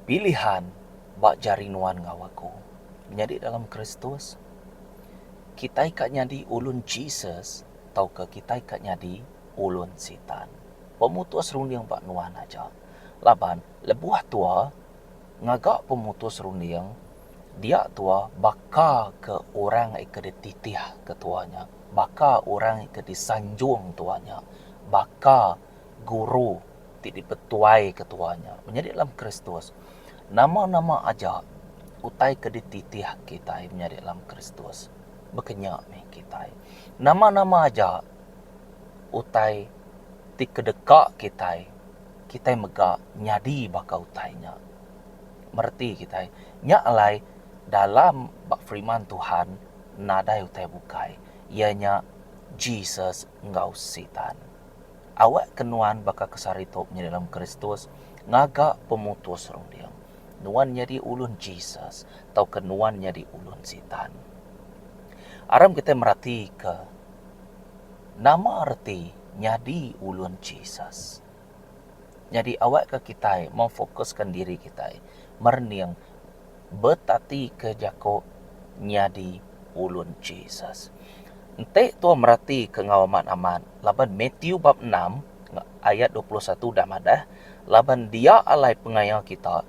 pilihan bak jari nuan ngawaku. Menjadi dalam Kristus, kita ikat nyadi ulun Jesus, tau ke kita ikat nyadi ulun sitan. Pemutus rundiang bak nuan aja. Laban, lebuah tua, ngagak pemutus rundiang, dia tua baka ke orang ika dititih ke tuanya. Baka orang ika disanjung tuanya. Baka guru dipetuai ke tuanya. Menjadi dalam Kristus, nama-nama aja utai ke dititih kita menjadi dalam Kristus. Bekenyak me kita. Nama-nama aja utai ti kedekak kita megak nyadi baka utainya. Merti kita nyak alai dalam bak firman Tuhan nadai utai bukai ianya Jesus ngau sitan. Awak kenuan baka kesarito menjadi dalam Kristus ngagak pemutus rundiang. Nuan nyadi ulun Jesus tau kenuan nyadi ulun sitan. Aram kita merhati ke nama arti nyadi ulun Jesus. Jadi awak ke kita mau fokuskan diri kita merniang betati ke jako nyadi ulun Jesus. Ente tu merhati ke ngawaman aman. Laban Matthew bab 6 ayat 21 dah madah. Laban dia alai pengayal kita,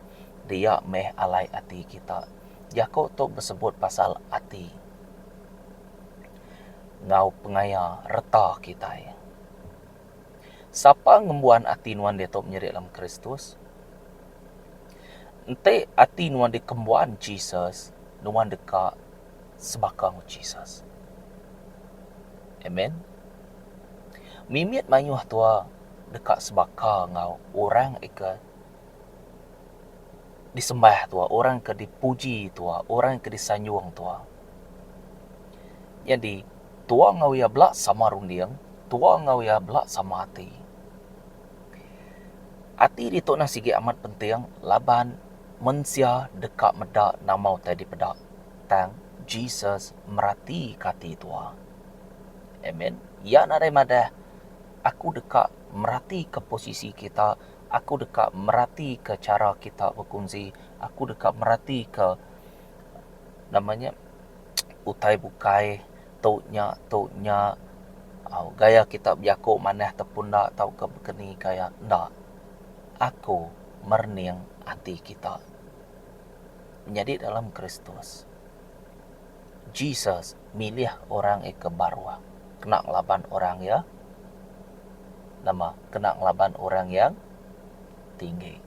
dia meh alai hati kita. Jako tu bersebut pasal hati. Ngau pengaya reta kita. Siapa ngembuan hati nuan dia tu menjadi dalam Kristus? Ente hati nuan dikembuan Jesus, nuan dekat sebakang Jesus. Amen. Mimit mayuh tua dekat sebakang ngau orang ika disembah tua, orang ke dipuji tua, orang ke disanjung tua. Jadi tua ngau ya belak sama rundiang, tua ngau ya belak sama hati. Hati di tok sigi amat penting, laban mensia dekat medak namau tadi pedak. Tang Jesus merati kati tua. Amen. Ya nadai madah aku dekat merati ke posisi kita, aku dekat merati ke cara kita berkongsi, aku dekat merati ke namanya utai bukai taunya gaya kita biako manah tepun dak tau ke bekeni gaya ndak. Aku merniang hati kita menjadi dalam Kristus. Jesus milih orang ke barwa. Kena ngelaban orang ya. Nama kena ngelaban orang yang tinggi.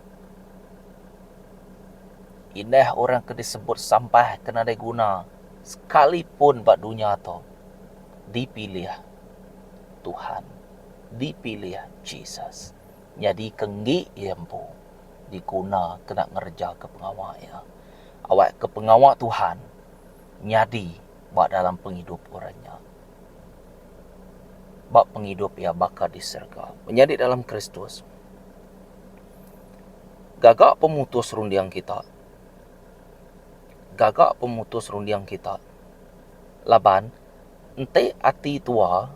Indah orang ke disebut sampah kena ada guna. Sekalipun bak dunia tu dipilih Tuhan. Dipilih Jesus. Jadi kenggi yampu diguna kena ngerja ke pengawal ya. Awak ke pengawal Tuhan nyadi bak dalam penghidup orangnya. Bak penghidup ya bakal di surga. Menjadi dalam Kristus. Gagak pemutus rundiang kita. Gagak pemutus rundiang kita. Laban, ente hati tua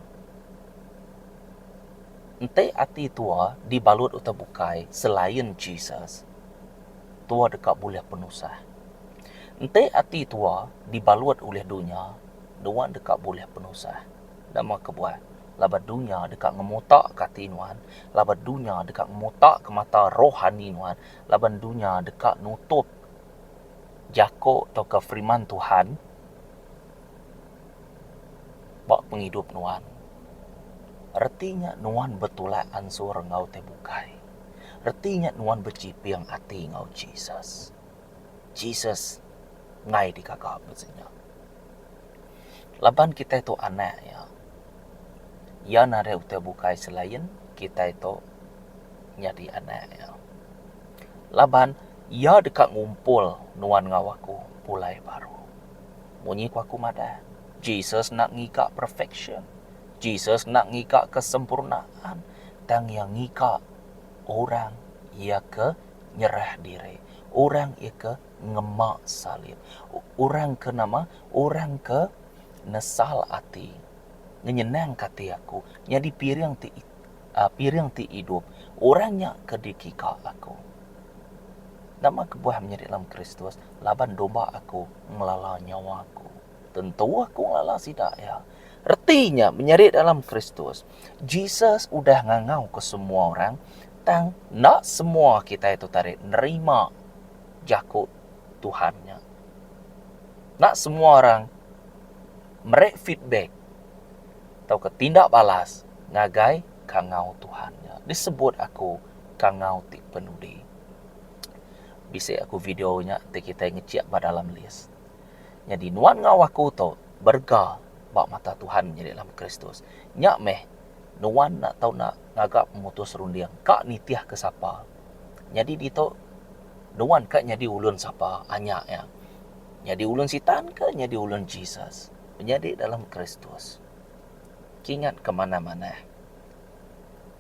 dibalut atau bukai selain Jesus. Tua dekat boleh penusah. Ente hati tua dibalut oleh dunia, nuan dekat boleh penusah. Nama kebuat. Laban dunia dekat ngemotak kati nuan. Laban dunia dekat ngemotak ke mata rohani nuan. Laban dunia dekat nutup jako atau ke firman Tuhan. Bak penghidup nuan. Artinya nuan betulai ansur ngau tebukai. Artinya nuan bercipiang hati ngau Jesus. Jesus ngai di kakak maksudnya. Laban kita itu anak ya. Ya nare utai bukai selain kita itu nyadi anak ya. Laban ya dekat ngumpul nuan ngawaku pulai baru. Munyi aku madah. Jesus nak ngikak perfection. Jesus nak ngikak kesempurnaan. Dan yang ngikak orang ia ke nyerah diri. Orang ia ke ngemak salib. Orang ke nama, orang ke nesal hati. Nyenang kati aku. Jadi piring ti hidup. Orangnya ke dikika aku. Nama kebuah menjadi dalam Kristus. Laban domba aku ngelala nyawa aku. Tentu aku ngelala tidak ya. Artinya menjadi dalam Kristus. Jesus udah ngangau ke semua orang. Tang nak semua kita itu tarik nerima jakut Tuhannya. Nak semua orang merek feedback atau ketindak balas ngagai kangau Tuhannya. Disebut aku kangau ti penudi. Bisa aku videonya te kita ngeciak pada dalam list. Jadi nuan ngau aku to berga bak mata Tuhan jadi dalam Kristus. Nyak meh nuan nak tahu nak ngagap memutus rundiang kak nitiah ke sapa. Jadi dito nuan kak nyadi ulun sapa anya ya. Nyadi ulun sitan ke nyadi ulun Jesus. Menjadi dalam Kristus. Kingat kemana-mana.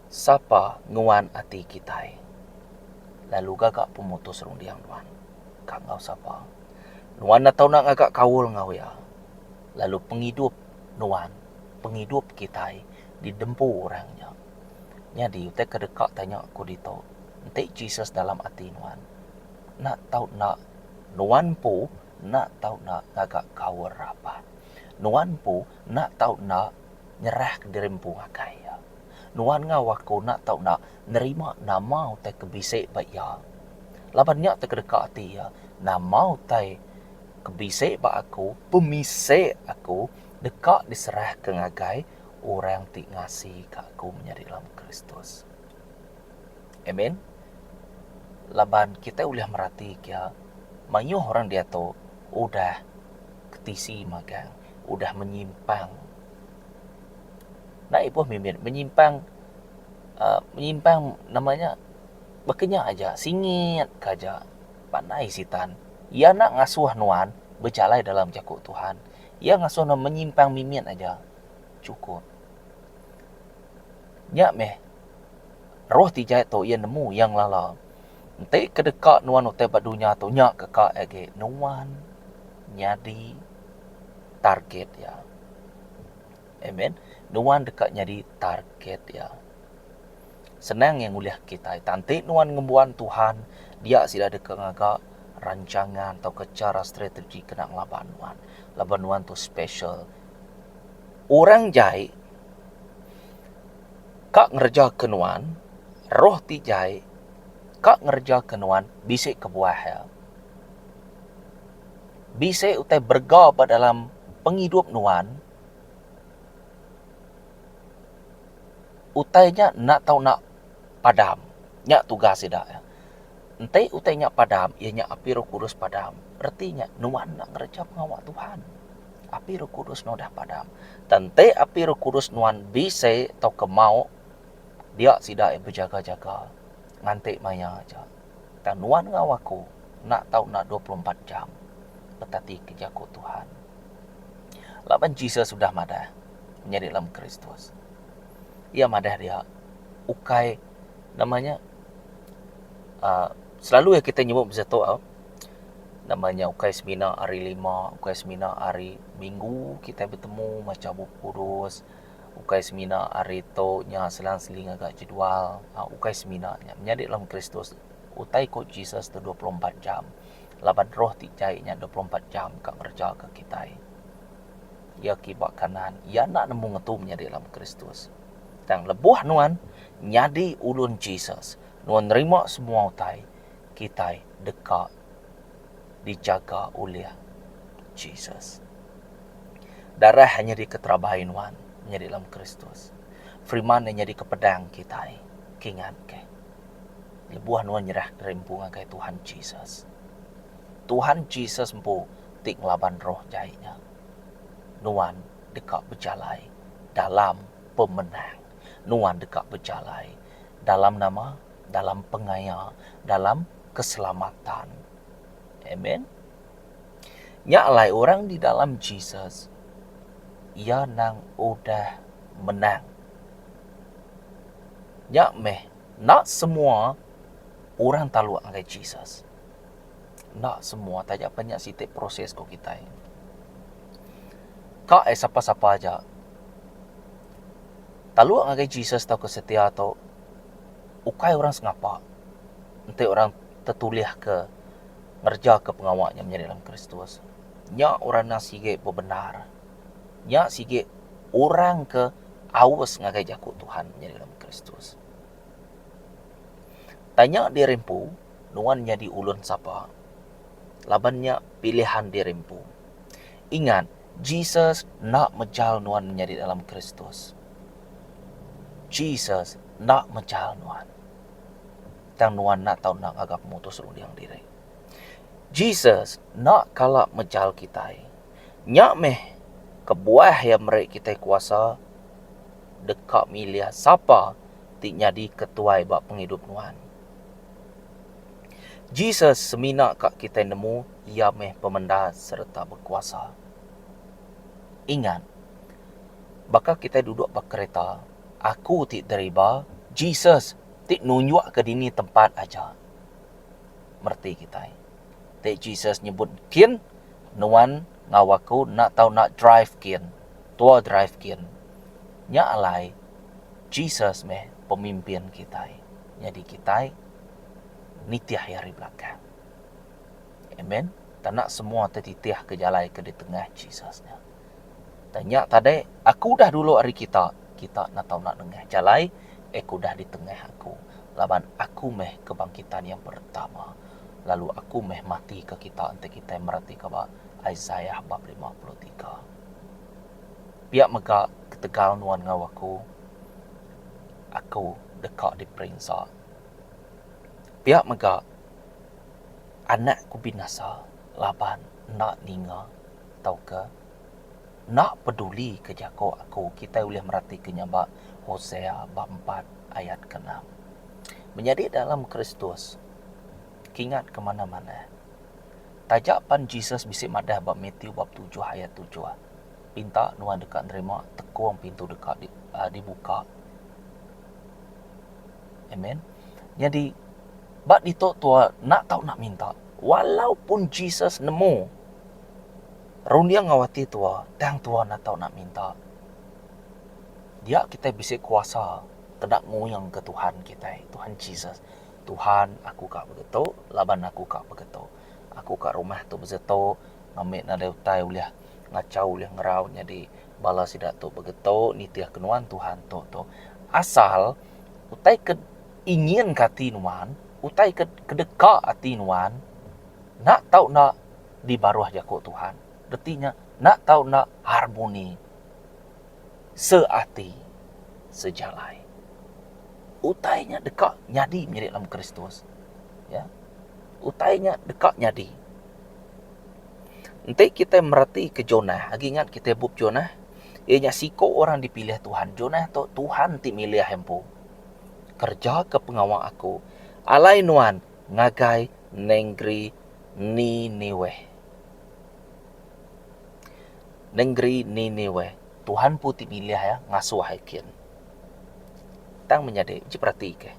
Sapa nguan ati kitai. Lalu gagak pemutus rundiang nuan. Kak ngau sapa. Nuan nak tahu nak ngagak kawul ngau ya. Lalu penghidup nuan, penghidup kitai didempu orangnya. Jadi utai kedekak tanya aku dito. Entek Jesus dalam hati nuan. Nak tahu nak nuan pu nak tahu nak ngagak kawul apa. Nuan pu nak tahu nak nyerah ke dirempu ngakai ya. Nuan ngawaku nak tahu nak nerima nama utai kebisik baik ya. Labannya utai kedekak hati ya. Nama utai kebisik bak aku, pemisik aku, dekat diserah ke ngagai orang ti ngasih ke aku menjadi dalam Kristus. Amen. Laban kita ulah merhati ya, mayuh orang dia tu udah ketisi magang, udah menyimpang. Nah ibu mimin menyimpang, menyimpang namanya bekenya aja, singit kaja, panai sitan. Ia nak ngasuh nuan berjalai dalam jakut Tuhan. Ia ngasuh nuan menyimpang mimin aja. Cukup. Nyak meh. Roh tijai tu ia nemu yang lala. Nanti kedekat nuan utai badunya tu nyak kekak age. Nuan nyadi target ya. Amen. Nuan dekat nyadi target ya. Senang yang uliah kita. Tanti nuan ngembuan Tuhan. Dia sila dekat ngagak rancangan atau ke cara strategi kena labanuan. Labanuan tu special. Orang jai kak ngerja kenuan, roh ti jai kak ngerja kenuan bisik kebuah ya. Bisik utai berga pada dalam penghidup nuan. Utainya nak tahu nak padam. Nyak tugas tidak ya. Entai utainya padam, ianya api Roh Kudus padam. Artinya nuan nak ngerja pengawak Tuhan. Api Roh Kudus nuan dah padam. Tentai api Roh Kudus nuan bisa atau kemau dia tidak berjaga-jaga. Ngantik maya aja. Dan nuan ngawaku nak tahu nak 24 jam. Petati kejakut Tuhan. Laban Jesus sudah madah menjadi dalam Kristus. Ia madah dia ukai namanya selalu ya kita nyebut bisa tahu namanya ukai semina hari 5, ukai semina hari Minggu kita bertemu macam buku kudus, ukai semina hari to nya selang-seling agak jadual, ukai semina nya menjadi dalam Kristus utai ko Jesus tu 24 jam. Laban roh tijai nya 24 jam kak kerja ke kita. Ia kibak kanan, ia nak nemu ngetu menjadi dalam Kristus. Dan lebuh nuan nyadi ulun Jesus. Nuan nerima semua utai kita dekat dijaga oleh Jesus. Darah hanya di keterabahin nuan menjadi dalam Kristus. Firman hanya di kepedang kita. Kingan ke. Lebuh nuan nyerah terempu ngagai Tuhan Jesus. Tuhan Jesus empu tik laban roh jahitnya. Nuan dekat berjalai dalam pemenang. Nuan dekat berjalai dalam nama, dalam pengaya, dalam keselamatan. Amen. Nyaklai orang di dalam Jesus, ia nang udah menang. Nyak meh, nak semua orang talu angai Jesus. Nak semua, tajak banyak sitik proses ko kita. Kak siapa-siapa aja. Talu angai Jesus tau kesetia atau ukai orang sengapa. Nanti orang tertulis ke ngerja ke pengawaknya menjadi dalam Kristus. Nya orang na sige bebenar. Nya sige orang ke awas ngagai jaku Tuhan menjadi dalam Kristus. Tanya dirempu, nuan jadi ulun sapa. Labannya pilihan dirempu. Ingat, Jesus nak menjal nuan menjadi dalam Kristus. Jesus nak menjal nuan. Tang nuan nak tahu nak agak mutus rudiang diri. Jesus nak kalak menjal kita. Nyak meh kebuah yang mereka kita kuasa dekat milih siapa tik jadi ketua bak penghidup nuan. Jesus semina kak kita nemu ia meh pemenda serta berkuasa. Ingat, bakal kita duduk bak kereta, aku tik deriba, Jesus tik nunjuk ke dini tempat aja. Merti kita. Tik Jesus nyebut kin, nuan ngawaku nak tahu nak drive kin, tua drive kin. Nya alai, Jesus meh pemimpin kita. Jadi kita nitiah hari belakang. Amen. Tak nak semua tertitiah ke jalan ke di tengah Jesusnya. Tanya tadi, aku dah dulu hari kita nak tahu nak dengar jalan, aku dah di tengah aku. Laban aku meh kebangkitan yang pertama. Lalu aku meh mati ke kita ante kita merati ke Isaiah bab 53. Biak mega ketegal nuan ngawaku. Aku dekat di perintah. Biak mega anakku binasa. Laban nak ninga. Tahu ke? Nak peduli ke jako aku. Kita boleh merati ke nyabak Hosea bab 4 ayat ke-6. Menjadi dalam Kristus. Kingat ke mana-mana. Tajapan Jesus bisik madah bab Matthew bab 7 ayat 7. Pinta nuan dekat nerima, tekung pintu dekat dibuka. Amen. Jadi bak ditok tua nak tahu nak minta. Walaupun Jesus nemu rundia ngawati tua, tang tua nak tahu nak minta. Dia kita bisik kuasa tidak nguyang ke Tuhan kita, Tuhan Jesus. Tuhan, aku kak begitu, laban aku kak begitu. Aku kak rumah tu begitu, ngambil nada utai uliah ngacau uliah ngerau, jadi balas tidak tu begitu, nitiah kenuan Tuhan tu. Asal utai ke ingin kati nuan, utai ke kedekak hati nuan, nak tahu nak di baruah jako Tuhan. Artinya nak tahu nak harmoni, seati, sejalai. Utainya dekat nyadi menjadi dalam Kristus. Ya. Utainya dekat nyadi. Nanti kita merhati ke Jonah. Lagi ingat kita bub Jonah. Ianya siko orang dipilih Tuhan. Jonah tu Tuhan ti milih hempu. Kerja ke pengawal aku. Alai nuan ngagai negeri Niniwe. Negeri Niniwe. Tuhan putih milih ya ngasuh hakin. Tang menjadi ciprati ke.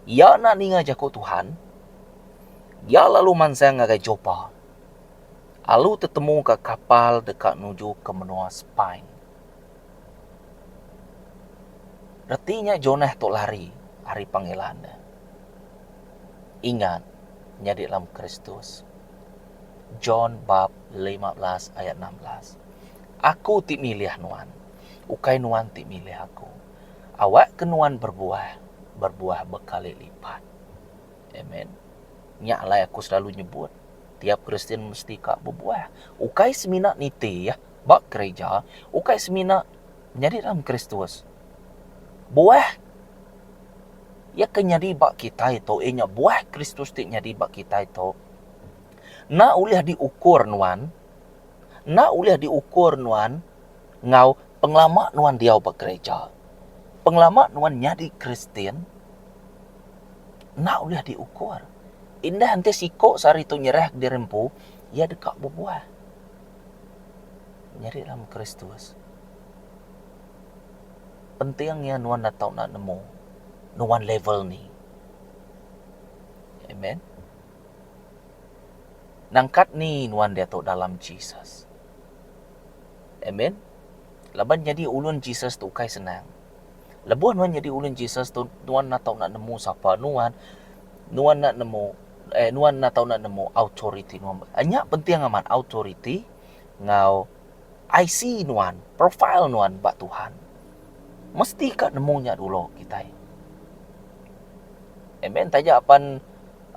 Ya nak ninga jako Tuhan. Ya lalu mansang ngagai Jopa. Lalu tetemu ke kapal dekat menuju ke benua Spain. Artinya Jonah tu lari hari panggilannya. Ingat, menjadi dalam Kristus. John bab 15 ayat 16. Aku ti milih nuan. Ukai nuan ti milih aku. Awak kenuan berbuah berkali lipat. Amen. Nyalai aku selalu nyebut. Tiap Kristen mesti kak berbuah. Ukai semina niti ya. Bak gereja. Ukai semina menjadi dalam Kristus. Buah. Ya kenyadi bak kita itu. Ianya buah Kristus ti nyadi bak kita itu. Na uliah diukur nuan. Ngau penglama nuan dia bak gereja. Penglama nuan nyadi Kristen. Na uliah diukur. Indah nanti siko sari tu nyerah dirempu, ia dekat berbuah. Nyari dalam Kristus. Pentingnya nuan nak tahu nak nemu. Nuan level ni. Amen. Nangkat ni nuan dia tu dalam Jesus. Amen. Laban jadi ulun Jesus tu kai senang. Lebuan nuan jadi ulun Jesus tu nuan nak tahu nak nemu siapa nuan nak nemu nuan na tau na nemu authority nuan. Anya penting aman authority ngau IC nuan, profile nuan ba Tuhan. Mesti ka nemunya dulu kita. Amen. Tanya apan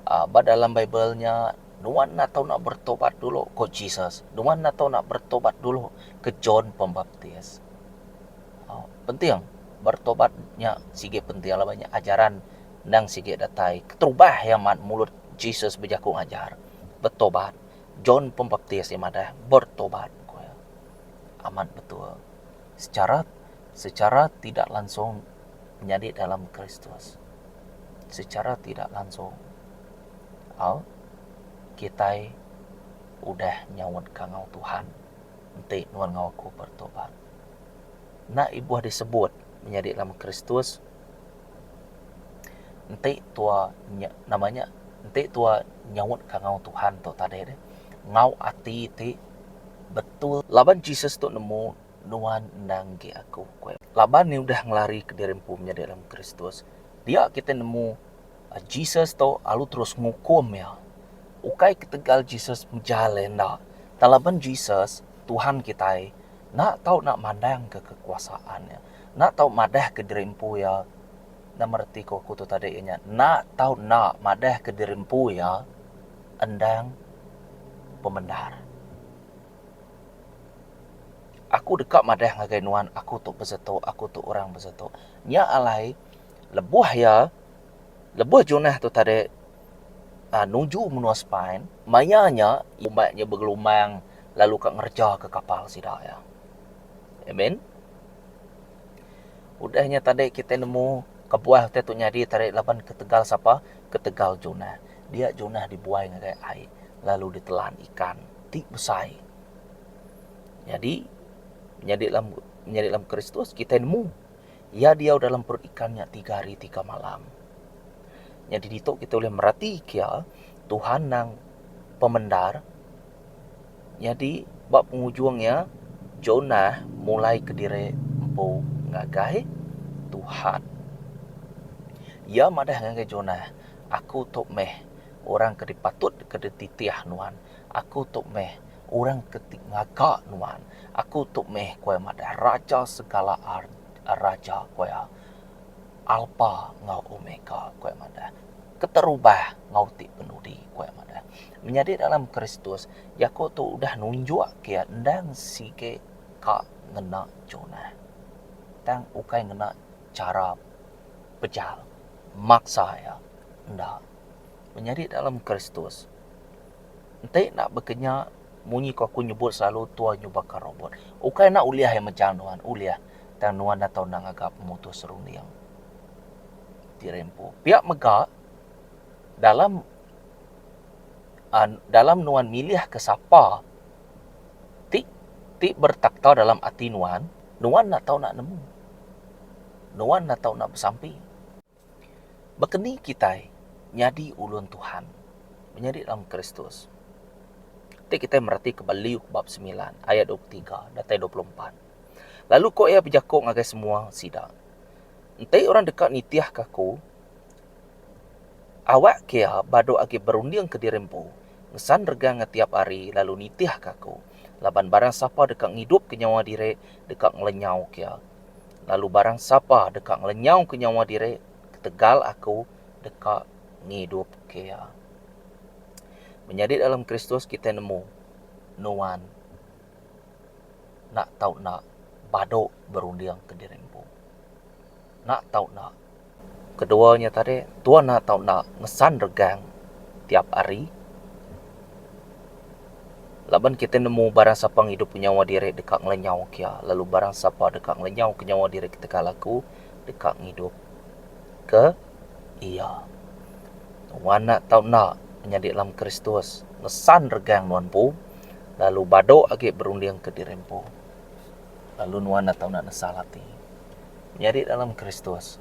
ba dalam Bible-nya nuan na tau nak bertobat dulu ke Jesus. Nuan na tau nak bertobat dulu ke John Pembaptis. Penting bertobatnya sige penting lah banyak ajaran nang sige datai keterubah yang mat mulut Jesus berjakung ajar bertobat. John Pembaptis yang ada bertobat. Aman betul. Secara tidak langsung menjadi dalam Kristus. Secara tidak langsung kita udah nyawat kangau Tuhan. Nanti nuan ngau aku bertobat. Nak ibu disebut menjadi dalam Kristus. Nanti tua namanya nanti tua nyawat kangau Tuhan tu tadi deh. Ngau ati ti betul. Laban Jesus tu nemu nuan nanggi aku. Laban ni udah ngelari ke dirimpu menjadi dalam Kristus. Dia kita nemu Jesus tu alu terus ngukum ya. Ukai ketegal Jesus menjalan dah. Talaban Jesus Tuhan kita nak tahu nak mandang ke kekuasaannya. Nak tahu madah ke dirimpu ya. Nak merti kau tu tadi nya. Nak tahu nak madah ke dirimpu ya. Endang pemendar. Aku dekat madah ngagai nuan, aku tu berseto, aku tu orang berseto. Nya alai lebuh ya, lebuh Jonah tu tadi nuju menua Spain, mayanya umatnya bergelumang lalu kak ngerja ke kapal sidak ya. Amen. Udahnya tadi kita nemu kebuah tu nyadi tarik laban ke Tegal siapa? Ke Tegal Jonah. Dia Jonah dibuai ngagai air, lalu ditelan ikan, tik besai. Jadi menjadi dalam Kristus kita nemu ya dia dalam perut ikannya 3 hari 3 malam. Jadi ditok kita boleh merhati kia Tuhan nang pemendar. Jadi bab pengujungnya Jonah mulai ke diri empu ngagai Tuhan. Ya madah ngagai Jonah, aku tok meh orang ke dipatut ke dititiah nuan. Aku tok meh orang ketik ngagak nuan. Aku tok meh kuai madah raja segala raja kuai alpa ngau omega kuai madah. Keterubah ngau ti penudi kuai madah. Menjadi dalam Kristus, Yakob tu udah nunjuk kia ndang sige ka ngena Jonah. Tang ukai ngena cara pejal maksa ya. Ndak. Menjadi dalam Kristus. Entai nak berkenya munyi ko aku nyebut selalu tua nyubaka robot. Ukai nak uliah yang macam nuan, uliah tang nuan atau nang agak pemutus seruni yang dirempu. Pihak megak dalam nuan milih ke siapa ti bertakta dalam hati nuan nak tahu nak nemu. Nuan nak tahu nak bersampi. Bekeni kita nyadi ulun Tuhan menjadi dalam Kristus. Kita merhati kembali bab 9 ayat 23 dan 24. Lalu kau ia berjakuk ngagai semua sidang. Entai orang dekat nitiah kaku. Awak kia bado agi berunding ke dirempu. Ngesan regang tiap hari lalu nitiah kaku. Laban barang siapa dekat ngidup ke nyawa diri dekat ngelenyau kia. Lalu barang siapa dekat ngelenyau ke nyawa diri ketegal aku dekat ngidup kia. Menjadi dalam Kristus kita nemu nuan nak tahu nak bado berunding ke dirempu. Nak tahu nak keduanya tadi tuan nak tahu nak ngesan regang tiap hari. Laban kita nemu barang siapa hidup nyawa diri dekat ngelenyau kia. Lalu barang siapa dekat ngelenyau ke nyawa diri ketika laku dekat hidup ke iya. Tuan nak tahu nak menjadi dalam Kristus ngesan regang nuan pu. Lalu bado agi berunding ke dirempu. Lalu nuan nak tahu nak nesalati. Menjadi dalam Kristus.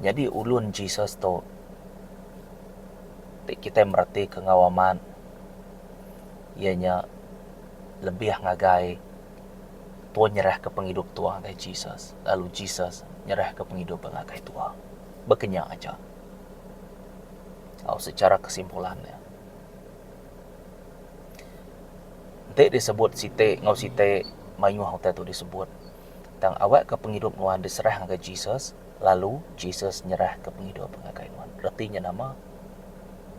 Jadi ulun Jesus tu kita merhati kengawaman ianya lebih ngagai tuan nyerah ke penghidup tua ngagai Jesus. Lalu Jesus nyerah ke penghidup ngagai tua. Berkenyak aja. Secara kesimpulannya, Te disebut site ngau site mayu hotel tu disebut tang awak ke penghidup nuan diserah ke Jesus, lalu Jesus nyerah ke penghidup ngagai nuan. Artinya nama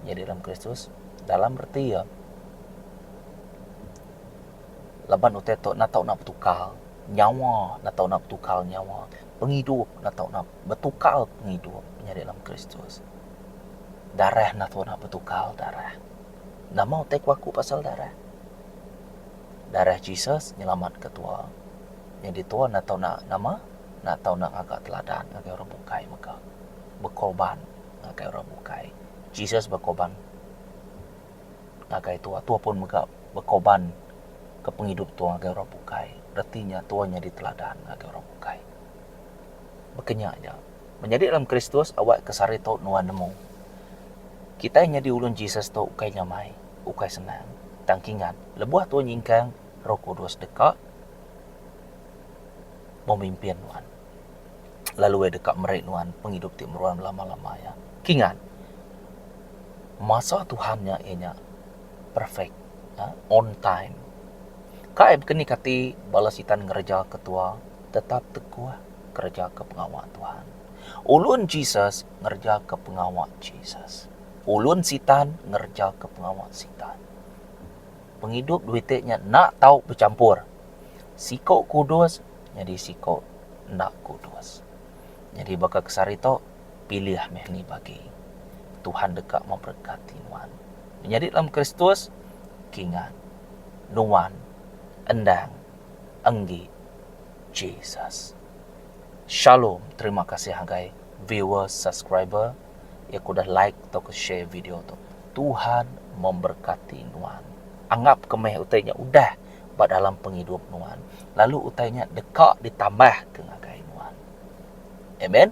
jadi dalam Kristus dalam berarti ya laban utet tu nak tahu nak bertukar nyawa, nak tahu nak bertukar nyawa, penghidup nak tahu nak bertukar penghidup menjadi dalam Kristus. Darah nak tahu nak bertukar darah. Nama utek waku pasal darah. Darah Jesus nyelamat ketua. Jadi tua nak tahu nak nama, nak tahu nak agak teladan agak orang bukai maka berkorban agak orang bukai. Jesus berkorban agak tua pun maka berkorban ke penghidup tua agak orang bukai. Artinya tuanya di teladan agak orang bukai. Bekenyaknya menjadi dalam Kristus awak kesari tau nuan nemu. Kita hanya di ulun Jesus tau ukai nyamai, ukai senang. Tangkingan lebuah tua nyingkang Roh Kudus dekat memimpin nuan. Lalu dekat mereka nuan penghidup timruan lama-lama ya. Kingan masa Tuhannya ianya perfect, ya, on time. Kai berkeni kati balasitan ngerja ketua tetap teguh kerja ke pengawal Tuhan. Ulun Jesus ngerja ke pengawal Jesus. Ulun sitan ngerja ke pengawal sitan. Penghidup duitnya nak tahu bercampur. Sikok kudus jadi sikok nak kudus. Jadi bakal kesari to pilih meh ni bagi Tuhan dekat memberkati nuan. Menjadi dalam Kristus kingan nuan endang enggi Jesus. Shalom, terima kasih hagai viewers, subscriber yang kudah like atau ke share video tu. Tuhan memberkati nuan. Anggap kemeh utainya udah bak dalam penghidup nuan. Lalu utainya dekat ditambah ke ngagai nuan. Amen.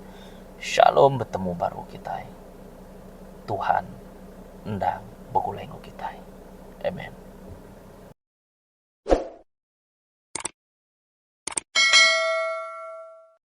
Shalom, bertemu baru kita. Tuhan endang bergulai kita. Amen.